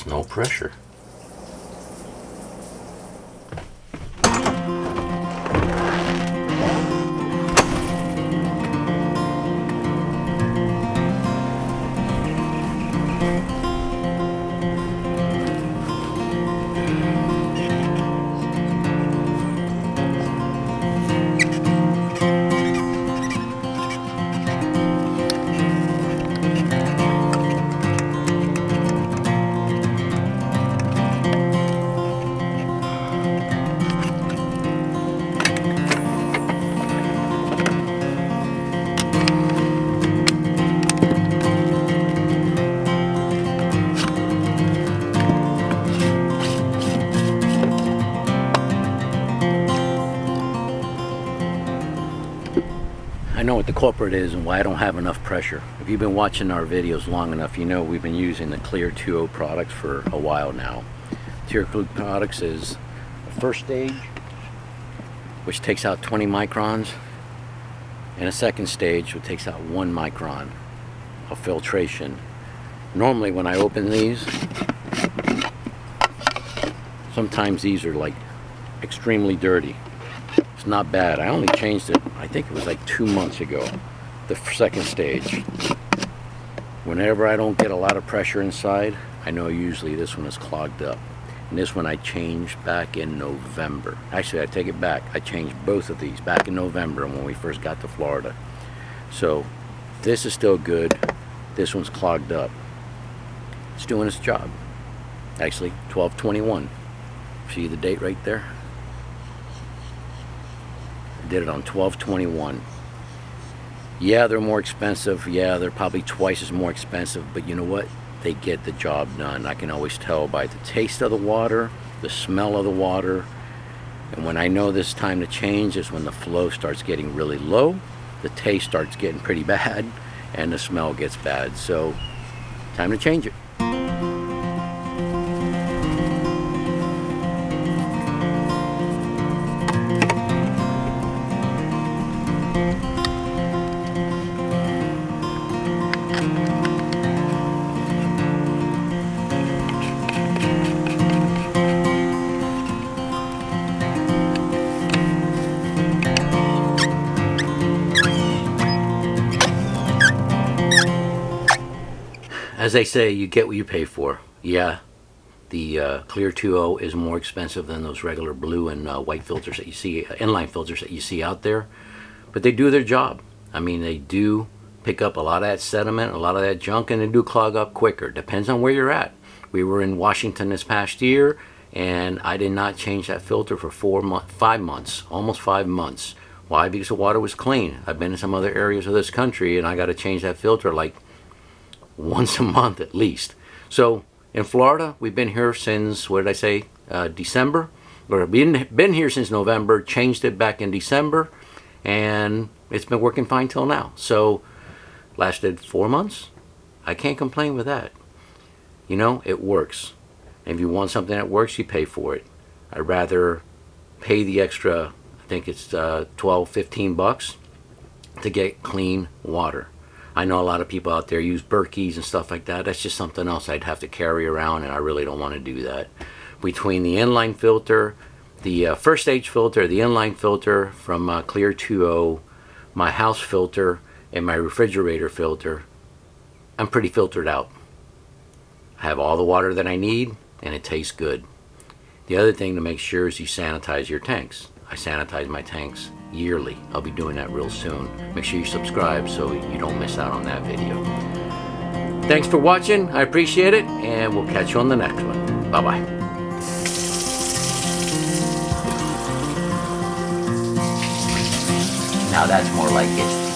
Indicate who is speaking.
Speaker 1: no pressure. I know what the culprit is and why I don't have enough pressure. If you've been watching our videos long enough, you know we've been using the Clear 2.0 products for a while now. Clear 2.0 products is the first stage, which takes out 20 microns, and a second stage, which takes out 1 micron of filtration. Normally when I open these, sometimes these are like extremely dirty. It's not bad. I only changed it, I think it was like 2 months ago, the second stage. Whenever I don't get a lot of pressure inside, I know usually this one is clogged up. And this one I changed back in November. Actually, I take it back. I changed both of these back in November when we first got to Florida. So this is still good. This one's clogged up. It's doing its job. Actually, 12/21. See the date right there? Did it on 12/21. Yeah, they're more expensive. Yeah, they're probably twice as more expensive, but you know what? They get the job done. I can always tell by the taste of the water, the smell of the water, and when I know this time to change is when the flow starts getting really low, the taste starts getting pretty bad, and the smell gets bad. So, time to change it. As they say, you get what you pay for. Yeah, the Clear 2.0 is more expensive than those regular blue and white filters that you see, inline filters that you see out there. But they do their job. I mean, they do pick up a lot of that sediment, a lot of that junk, and they do clog up quicker. Depends on where you're at. We were in Washington this past year, and I did not change that filter for 5 months, almost 5 months. Why? Because the water was clean. I've been in some other areas of this country, and I got to change that filter like once a month at least. So in Florida, we've been here since, what did I say, December? Or been here since November, changed it back in December, and it's been working fine till now. So lasted 4 months. I can't complain with that. You know, it works. And if you want something that works, you pay for it. I'd rather pay the extra, I think it's 12, 15 bucks to get clean water. I know a lot of people out there use Berkeys and stuff like that. That's just something else I'd have to carry around, and I really don't want to do that. Between the inline filter, the first stage filter, the inline filter from Clear 2.0, my house filter, and my refrigerator filter, I'm pretty filtered out. I have all the water that I need, and it tastes good. The other thing to make sure is you sanitize your tanks. I sanitize my tanks yearly. I'll be doing that real soon. Make sure you subscribe so you don't miss out on that video. Thanks for watching. I appreciate it, and we'll catch you on the next one. Bye-bye. Now that's more like it.